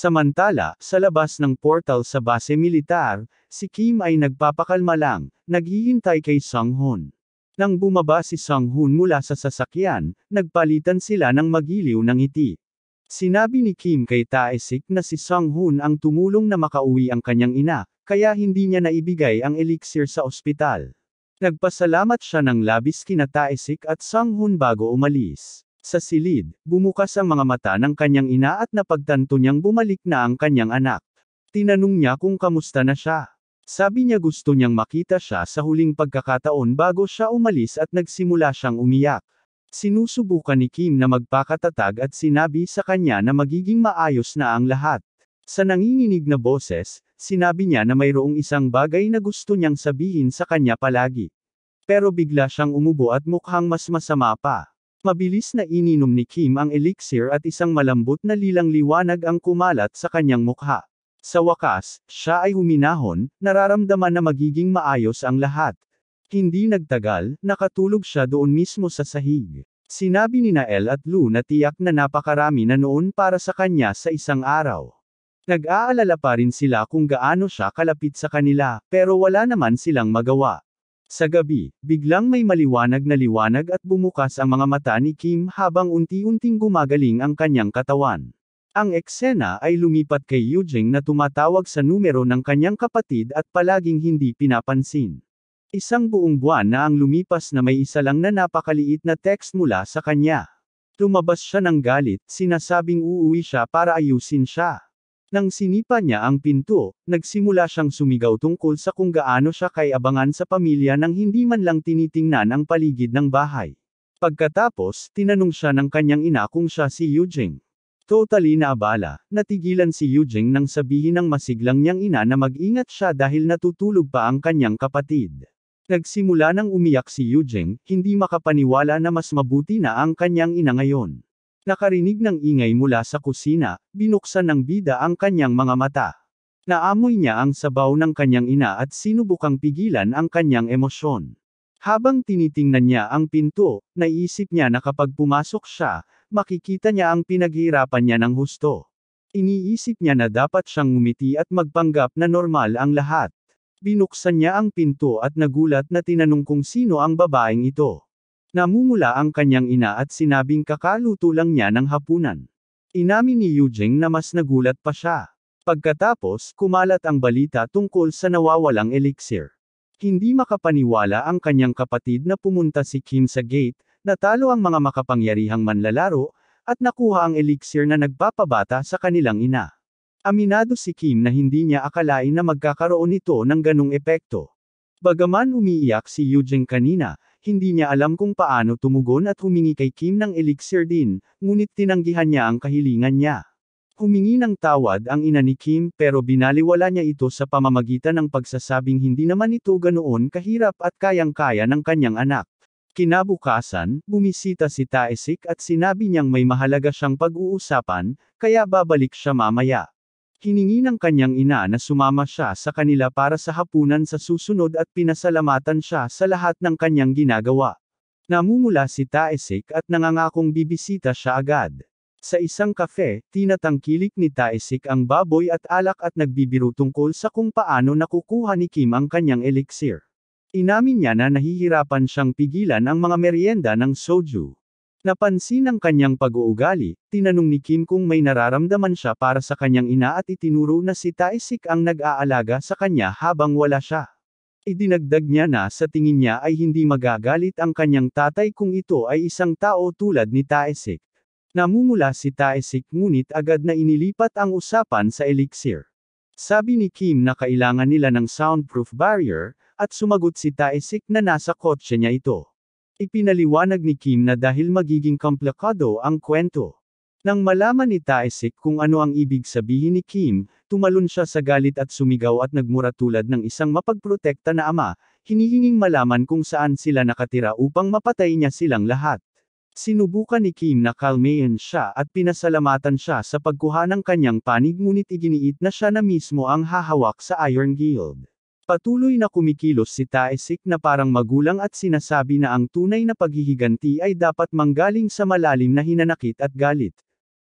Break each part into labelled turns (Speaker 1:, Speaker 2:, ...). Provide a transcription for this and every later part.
Speaker 1: Samantala, sa labas ng portal sa base militar, si Kim ay nagpapakalma lang, naghihintay kay Sung-hoon. Nang bumaba si Sung-hoon mula sa sasakyan, nagpalitan sila ng magiliw ng ngiti. Sinabi ni Kim kay Tae-sik na si Sung-hoon ang tumulong na makauwi ang kanyang ina, kaya hindi niya naibigay ang elixir sa ospital. Nagpasalamat siya ng labis kina Tae-sik at Sung-hoon bago umalis. Sa silid, bumukas ang mga mata ng kanyang ina at napagtanto niyang bumalik na ang kanyang anak. Tinanong niya kung kamusta na siya. Sabi niya gusto niyang makita siya sa huling pagkakataon bago siya umalis at nagsimula siyang umiyak. Sinusubukan ni Kim na magpakatatag at sinabi sa kanya na magiging maayos na ang lahat. Sa nanginginig na boses, sinabi niya na mayroong isang bagay na gusto niyang sabihin sa kanya palagi. Pero bigla siyang umubo at mukhang mas masama pa. Mabilis na ininom ni Kim ang elixir at isang malambot na lilang liwanag ang kumalat sa kanyang mukha. Sa wakas, siya ay huminahon, nararamdaman na magiging maayos ang lahat. Hindi nagtagal, nakatulog siya doon mismo sa sahig. Sinabi ni Nael at Lu na tiyak na napakarami na noon para sa kanya sa isang araw. Nag-aalala pa rin sila kung gaano siya kalapit sa kanila, pero wala naman silang magawa. Sa gabi, biglang may maliwanag na liwanag at bumukas ang mga mata ni Kim habang unti-unting gumagaling ang kanyang katawan. Ang eksena ay lumipat kay Yujing na tumatawag sa numero ng kanyang kapatid at palaging hindi pinapansin. Isang buong buwan na ang lumipas na may isa lang na napakaliit na text mula sa kanya. Lumabas siya ng galit, sinasabing uuwi siya para ayusin siya. Nang sinipa niya ang pinto, nagsimula siyang sumigaw tungkol sa kung gaano siya kay-abangan sa pamilya nang hindi man lang tinitingnan ang paligid ng bahay. Pagkatapos, tinanong siya ng kanyang ina kung siya si Yujing. Totally naabala, natigilan si Yujing nang sabihin ng masiglang niyang ina na mag-ingat siya dahil natutulog pa ang kanyang kapatid. Nagsimula nang umiyak si Yujing, hindi makapaniwala na mas mabuti na ang kanyang ina ngayon. Nakarinig ng ingay mula sa kusina, binuksan ng bida ang kanyang mga mata. Naamoy niya ang sabaw ng kanyang ina at sinubukang pigilan ang kanyang emosyon. Habang tinitingnan niya ang pinto, naisip niya na kapag pumasok siya, makikita niya ang pinaghirapan niya ng husto. Iniisip niya na dapat siyang ngumiti at magpanggap na normal ang lahat. Binuksan niya ang pinto at nagulat na tinanong kung sino ang babaeng ito. Namumula ang kanyang ina at sinabing kakaluto lang niya ng hapunan. Inamin ni Yujing na mas nagulat pa siya. Pagkatapos, kumalat ang balita tungkol sa nawawalang elixir. Hindi makapaniwala ang kanyang kapatid na pumunta si Kim sa gate, natalo ang mga makapangyarihang manlalaro, at nakuha ang elixir na nagpapabata sa kanilang ina. Aminado si Kim na hindi niya akalain na magkakaroon ito ng ganung epekto. Bagaman umiiyak si Yujing kanina, hindi niya alam kung paano tumugon at humingi kay Kim ng elixir din, ngunit tinanggihan niya ang kahilingan niya. Humingi ng tawad ang ina ni Kim pero binaliwala niya ito sa pamamagitan ng pagsasabing hindi naman ito ganoon kahirap at kayang-kaya ng kanyang anak. Kinabukasan, bumisita si Tae-sik at sinabi niyang may mahalaga siyang pag-uusapan, kaya babalik siya mamaya. Hiningi ng kanyang ina na sumama siya sa kanila para sa hapunan sa susunod at pinasalamatan siya sa lahat ng kanyang ginagawa. Namumula si Tae-sik at nangangakong bibisita siya agad. Sa isang kafe, tinatangkilik ni Tae-sik ang baboy at alak at nagbibiro tungkol sa kung paano nakukuha ni Kim ang kanyang elixir. Inamin niya na nahihirapan siyang pigilan ang mga merienda ng soju. Napansin ang kanyang pag-uugali, tinanong ni Kim kung may nararamdaman siya para sa kanyang ina at itinuro na si Tae-sik ang nag-aalaga sa kanya habang wala siya. Idinagdag niya na sa tingin niya ay hindi magagalit ang kanyang tatay kung ito ay isang tao tulad ni Tae-sik. Namumula si Tae-sik ngunit agad na inilipat ang usapan sa elixir. Sabi ni Kim na kailangan nila ng soundproof barrier, at sumagot si Tae-sik na nasa kotse niya ito. Ipinaliwanag ni Kim na dahil magiging komplikado ang kwento. Nang malaman ni Tae-sik kung ano ang ibig sabihin ni Kim, tumalon siya sa galit at sumigaw at nagmura tulad ng isang mapagprotekta na ama, hinihinging malaman kung saan sila nakatira upang mapatay niya silang lahat. Sinubukan ni Kim na kalmayan siya at pinasalamatan siya sa pagkuha ng kanyang panig ngunit iginiit na siya na mismo ang hahawak sa Iron Guild. Patuloy na kumikilos si Tae-sik na parang magulang at sinasabi na ang tunay na paghihiganti ay dapat manggaling sa malalim na hinanakit at galit.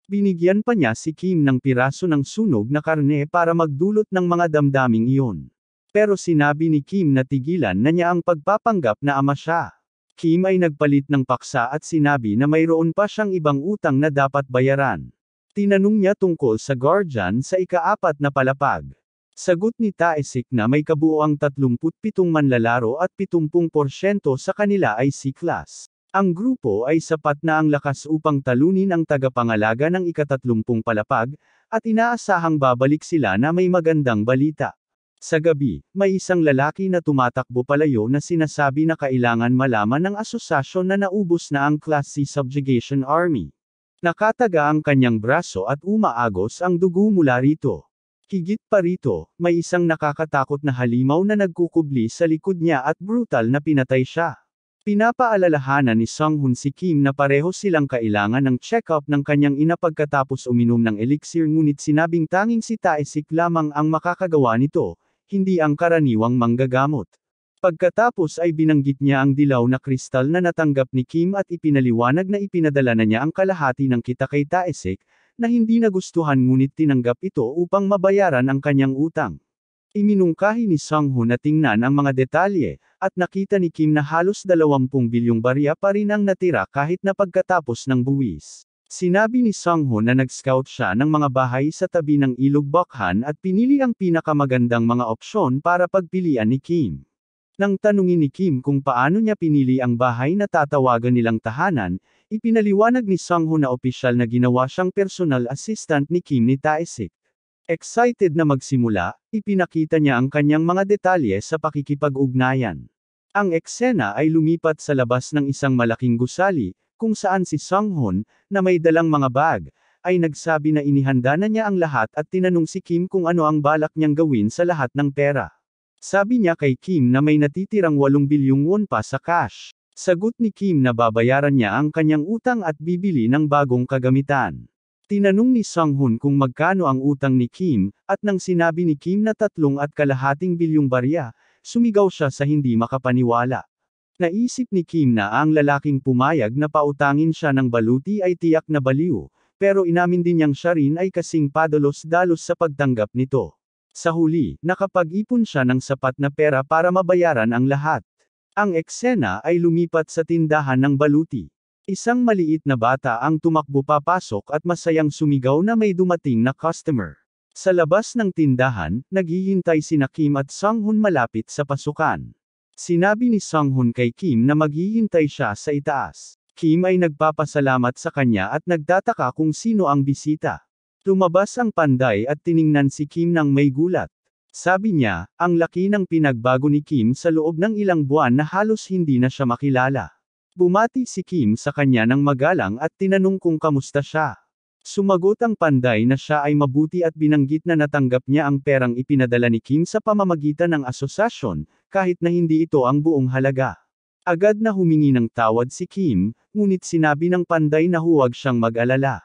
Speaker 1: Binigyan pa niya si Kim ng piraso ng sunog na karne para magdulot ng mga damdaming iyon. Pero sinabi ni Kim na tigilan na niya ang pagpapanggap na ama siya. Kim ay nagpalit ng paksa at sinabi na mayroon pa siyang ibang utang na dapat bayaran. Tinanong niya tungkol sa guardian sa ika-4 na palapag. Sagot ni Taesik na may kabuoang 37 manlalaro at 70% sa kanila ay C-class. Ang grupo ay sapat na ang lakas upang talunin ang tagapangalaga ng ika-30 palapag, at inaasahang babalik sila na may magandang balita. Sa gabi, may isang lalaki na tumatakbo palayo na sinasabi na kailangan malaman ng asosasyon na naubos na ang Class C Subjugation Army. Nakataga ang kanyang braso at umaagos ang dugo mula rito. Higit pa rito, may isang nakakatakot na halimaw na nagkukubli sa likod niya at brutal na pinatay siya. Pinapaalalahanan ni Sung-hoon si Kim na pareho silang kailangan ng check-up ng kanyang ina pagkatapos uminom ng elixir, ngunit sinabing tanging si Taesik lamang ang makakagawa nito, hindi ang karaniwang manggagamot. Pagkatapos ay binanggit niya ang dilaw na kristal na natanggap ni Kim at ipinaliwanag na ipinadala na niya ang kalahati ng kita kay Taesik, na hindi nagustuhan ngunit tinanggap ito upang mabayaran ang kanyang utang. Iminungkahi ni Sung-hoon na tingnan ang mga detalye, at nakita ni Kim na halos 20 bilyong barya pa rin ang natira kahit na pagkatapos ng buwis. Sinabi ni Sung-hoon na nag-scout siya ng mga bahay sa tabi ng ilog Bokhan at pinili ang pinakamagandang mga opsyon para pagpilian ni Kim. Nang tanungin ni Kim kung paano niya pinili ang bahay na tatawagan nilang tahanan, ipinaliwanag ni Sung-hoon na opisyal na ginawa siyang personal assistant ni Kim ni Taesik. Excited na magsimula, ipinakita niya ang kanyang mga detalye sa pakikipag-ugnayan. Ang eksena ay lumipat sa labas ng isang malaking gusali, kung saan si Sung-hoon, na may dalang mga bag, ay nagsabi na inihanda na niya ang lahat at tinanong si Kim kung ano ang balak niyang gawin sa lahat ng pera. Sabi niya kay Kim na may natitirang 8 bilyong won pa sa cash. Sagot ni Kim na babayaran niya ang kanyang utang at bibili ng bagong kagamitan. Tinanong ni Sung-hoon kung magkano ang utang ni Kim, at nang sinabi ni Kim na 3.25 bilyong barya, sumigaw siya sa hindi makapaniwala. Naisip ni Kim na ang lalaking pumayag na pautangin siya ng baluti ay tiyak na baliw, pero inamin din niyang siya rin ay kasing padalos-dalos sa pagtanggap nito. Sa huli, nakapag-ipon siya ng sapat na pera para mabayaran ang lahat. Ang eksena ay lumipat sa tindahan ng baluti. Isang maliit na bata ang tumakbo papasok at masayang sumigaw na may dumating na customer. Sa labas ng tindahan, naghihintay sina Kim at Sung-hoon malapit sa pasukan. Sinabi ni Sung-hoon kay Kim na maghihintay siya sa itaas. Kim ay nagpapasalamat sa kanya at nagtataka kung sino ang bisita. Lumabas ang panday at tiningnan si Kim ng may gulat. Sabi niya, ang laki ng pinagbago ni Kim sa loob ng ilang buwan na halos hindi na siya makilala. Bumati si Kim sa kanya ng magalang at tinanong kung kamusta siya. Sumagot ang panday na siya ay mabuti at binanggit na natanggap niya ang perang ipinadala ni Kim sa pamamagitan ng asosasyon, kahit na hindi ito ang buong halaga. Agad na humingi ng tawad si Kim, ngunit sinabi ng panday na huwag siyang mag-alala.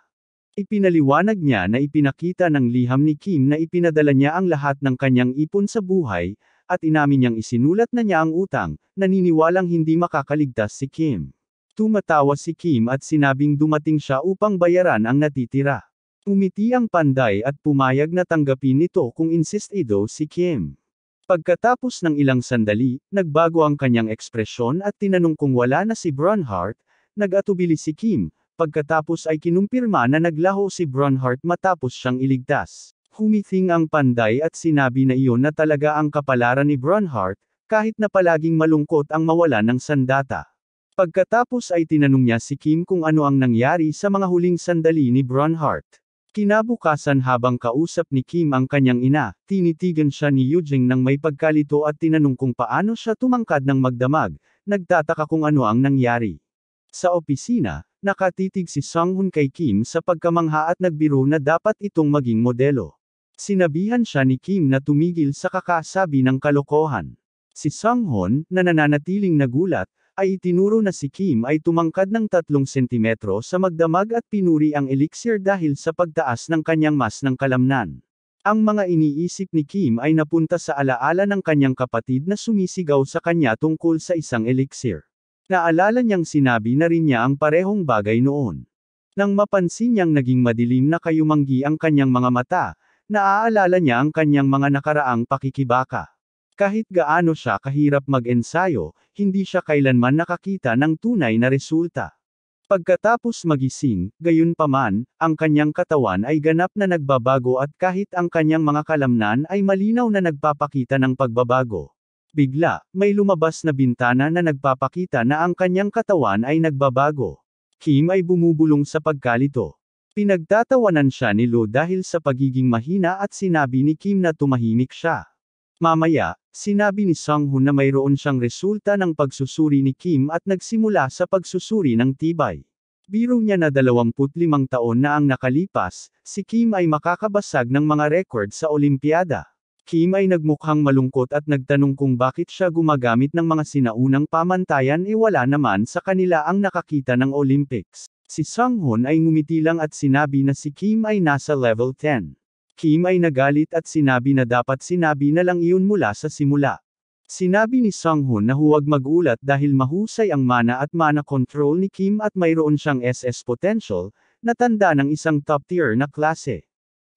Speaker 1: Ipinaliwanag niya na ipinakita ng liham ni Kim na ipinadala niya ang lahat ng kanyang ipon sa buhay, at inamin niyang isinulat na niya ang utang, naniniwalang hindi makakaligtas si Kim. Tumatawa si Kim at sinabing dumating siya upang bayaran ang natitira. Umiti ang panday at pumayag na tanggapin ito kung insistido si Kim. Pagkatapos ng ilang sandali, nagbago ang kanyang ekspresyon at tinanong kung wala na si Bronhart, nag-atubili si Kim, pagkatapos ay kinumpirma na naglaho si Bronhart matapos siyang iligtas. Humiting ang panday at sinabi na iyon na talaga ang kapalaran ni Bronhart, kahit na palaging malungkot ang mawala ng sandata. Pagkatapos ay tinanong niya si Kim kung ano ang nangyari sa mga huling sandali ni Bronhart. Kinabukasan habang kausap ni Kim ang kanyang ina, tinitigan siya ni Yujing nang may pagkalito at tinanong kung paano siya tumangkad ng magdamag, nagtataka kung ano ang nangyari. Sa opisina, nakatitig si Sung-hoon kay Kim sa pagkamangha at nagbiro na dapat itong maging modelo. Sinabihan siya ni Kim na tumigil sa kakasabi ng kalokohan. Si Sung-hoon, na nananatiling nagulat, ay itinuro na si Kim ay tumangkad ng 3 sentimetro sa magdamag at pinuri ang elixir dahil sa pagtaas ng kanyang mas ng kalamnan. Ang mga iniisip ni Kim ay napunta sa alaala ng kanyang kapatid na sumisigaw sa kanya tungkol sa isang elixir. Naalala niyang sinabi na rin niya ang parehong bagay noon. Nang mapansin niyang naging madilim na kayumanggi ang kanyang mga mata, naaalala niya ang kanyang mga nakaraang pakikibaka. Kahit gaano siya kahirap mag-ensayo, hindi siya kailanman nakakita ng tunay na resulta. Pagkatapos magising, gayunpaman, ang kanyang katawan ay ganap na nagbabago at kahit ang kanyang mga kalamnan ay malinaw na nagpapakita ng pagbabago. Bigla, may lumabas na bintana na nagpapakita na ang kanyang katawan ay nagbabago. Kim ay bumubulong sa pagkalito. Pinagtatawanan siya ni Lo dahil sa pagiging mahina at sinabi ni Kim na tumahimik siya. Mamaya, sinabi ni Sung-hoon na mayroon siyang resulta ng pagsusuri ni Kim at nagsimula sa pagsusuri ng tibay. Biro niya na 25 taon na ang nakalipas, si Kim ay makakabasag ng mga record sa Olimpiada. Kim ay nagmukhang malungkot at nagtanong kung bakit siya gumagamit ng mga sinaunang pamantayan wala naman sa kanila ang nakakita ng Olympics. Si Sung-hoon ay ngumiti lang at sinabi na si Kim ay nasa level 10. Kim ay nagalit at sinabi na dapat sinabi na lang iyon mula sa simula. Sinabi ni Sung-hoon na huwag magulat dahil mahusay ang mana at mana control ni Kim at mayroon siyang SS potential, na tanda ng isang top tier na klase.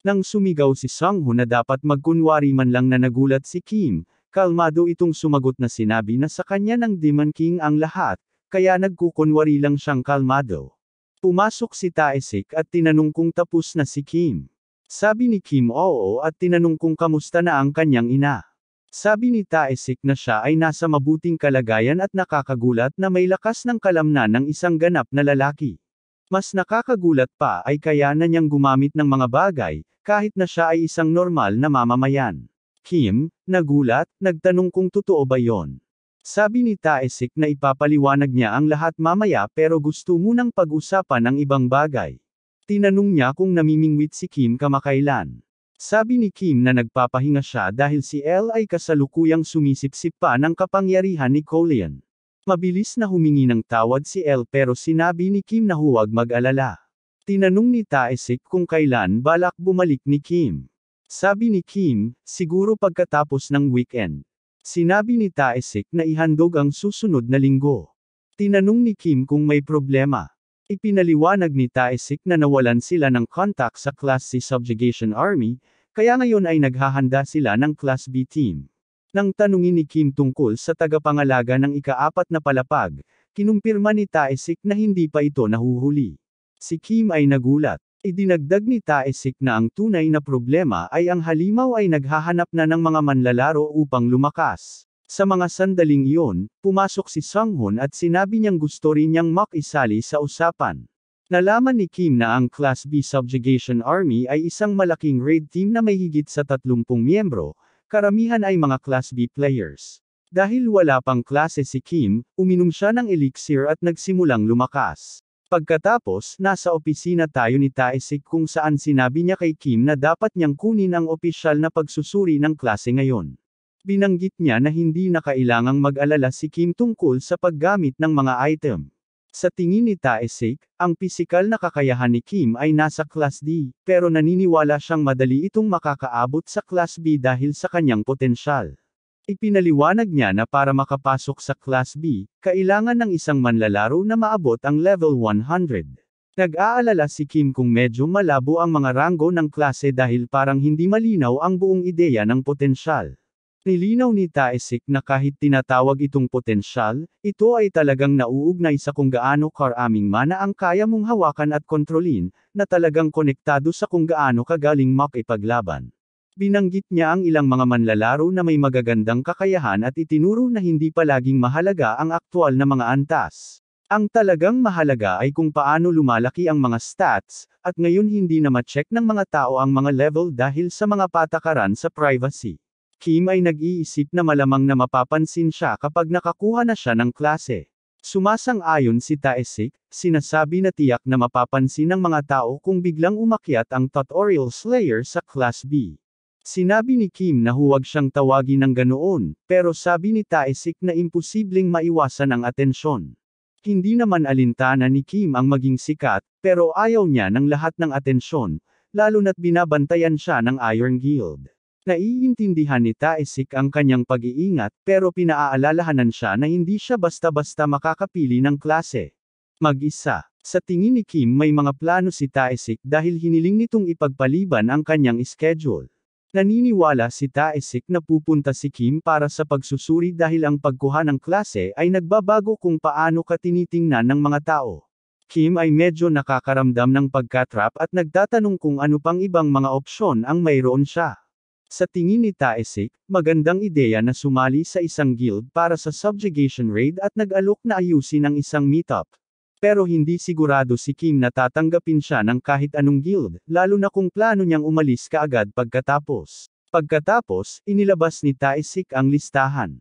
Speaker 1: Nang sumigaw si Sung-hoon na dapat magkunwari man lang na nagulat si Kim, kalmado itong sumagot na sinabi na sa kanya ng Demon King ang lahat, kaya nagkukunwari lang siyang kalmado. Pumasok si Tae-sik at tinanong kung tapos na si Kim. Sabi ni Kim oo at tinanong kung kamusta na ang kanyang ina. Sabi ni Tae-sik na siya ay nasa mabuting kalagayan at nakakagulat na may lakas ng kalamnan ng isang ganap na lalaki. Mas nakakagulat pa ay kaya na niyang gumamit ng mga bagay, kahit na siya ay isang normal na mamamayan. Kim, nagulat, nagtanong kung totoo ba yon. Sabi ni Tae-sik na ipapaliwanag niya ang lahat mamaya pero gusto munang pag-usapan ang ibang bagay. Tinanong niya kung namimingwit si Kim kamakailan. Sabi ni Kim na nagpapahinga siya dahil si Elle ay kasalukuyang sumisipsip pa ng kapangyarihan ni Colian. Mabilis na humingi ng tawad si Elle pero sinabi ni Kim na huwag mag-alala. Tinanong ni Tae-sik kung kailan balak bumalik ni Kim. Sabi ni Kim, siguro pagkatapos ng weekend. Sinabi ni Tae-sik na ihandog ang susunod na linggo. Tinanong ni Kim kung may problema. Ipinaliwanag ni Tae-sik na nawalan sila ng contact sa Class C Subjugation Army, kaya ngayon ay naghahanda sila ng Class B team. Nang tanungin ni Kim tungkol sa tagapangalaga ng ika-4 na palapag, kinumpirma ni Tae-sik na hindi pa ito nahuhuli. Si Kim ay nagulat. Idinagdag ni Tae-sik na ang tunay na problema ay ang halimaw ay naghahanap na ng mga manlalaro upang lumakas. Sa mga sandaling iyon, pumasok si Sung-hoon at sinabi niyang gusto rin niyang makisali sa usapan. Nalaman ni Kim na ang Class B Subjugation Army ay isang malaking raid team na may higit sa 30 miyembro, karamihan ay mga Class B players. Dahil wala pang klase si Kim, uminom siya ng elixir at nagsimulang lumakas. Pagkatapos, nasa opisina tayo ni Tae-sik kung saan sinabi niya kay Kim na dapat niyang kunin ang opisyal na pagsusuri ng klase ngayon. Binanggit niya na hindi na kailangang mag-alala si Kim tungkol sa paggamit ng mga item. Sa tingin ni Tae-sik, ang pisikal na kakayahan ni Kim ay nasa Class D, pero naniniwala siyang madali itong makakaabot sa Class B dahil sa kanyang potensyal. Ipinaliwanag niya na para makapasok sa Class B, kailangan ng isang manlalaro na maabot ang level 100. Nag-aalala si Kim kung medyo malabo ang mga ranggo ng klase dahil parang hindi malinaw ang buong ideya ng potensyal. Nilinaw ni Tae-sik na kahit tinatawag itong potensyal, ito ay talagang nauugnay sa kung gaano karaming mana ang kaya mong hawakan at kontrolin, na talagang konektado sa kung gaano kagaling makipaglaban. Binanggit niya ang ilang mga manlalaro na may magagandang kakayahan at itinuro na hindi palaging mahalaga ang aktwal na mga antas. Ang talagang mahalaga ay kung paano lumalaki ang mga stats, at ngayon hindi na ma-check ng mga tao ang mga level dahil sa mga patakaran sa privacy. Kim ay nag-iisip na malamang na mapapansin siya kapag nakakuha na siya ng klase. Sumasang-ayon si Tae-sik, sinasabi na tiyak na mapapansin ng mga tao kung biglang umakyat ang Tutorial Slayer sa Class B. Sinabi ni Kim na huwag siyang tawagin ng ganoon, pero sabi ni Tae-sik na imposibleng maiwasan ang atensyon. Hindi naman alintana ni Kim ang maging sikat, pero ayaw niya ng lahat ng atensyon, lalo na't binabantayan siya ng Iron Guild. Naiintindihan ni Tae-sik ang kanyang pag-iingat pero pinaaalalahanan siya na hindi siya basta-basta makakapili ng klase. Mag-isa. Sa tingin ni Kim may mga plano si Taesik dahil hiniling nitong ipagpaliban ang kanyang schedule. Naniniwala si Taesik na pupunta si Kim para sa pagsusuri dahil ang pagkuha ng klase ay nagbabago kung paano ka tinitingnan ng mga tao. Kim ay medyo nakakaramdam ng pagkatrap at nagtatanong kung ano pang ibang mga opsyon ang mayroon siya. Sa tingin ni Taesik, magandang ideya na sumali sa isang guild para sa subjugation raid at nag-alok na ayusin ang isang meetup. Pero hindi sigurado si Kim na tatanggapin siya ng kahit anong guild, lalo na kung plano niyang umalis kaagad pagkatapos. Pagkatapos, inilabas ni Taesik ang listahan.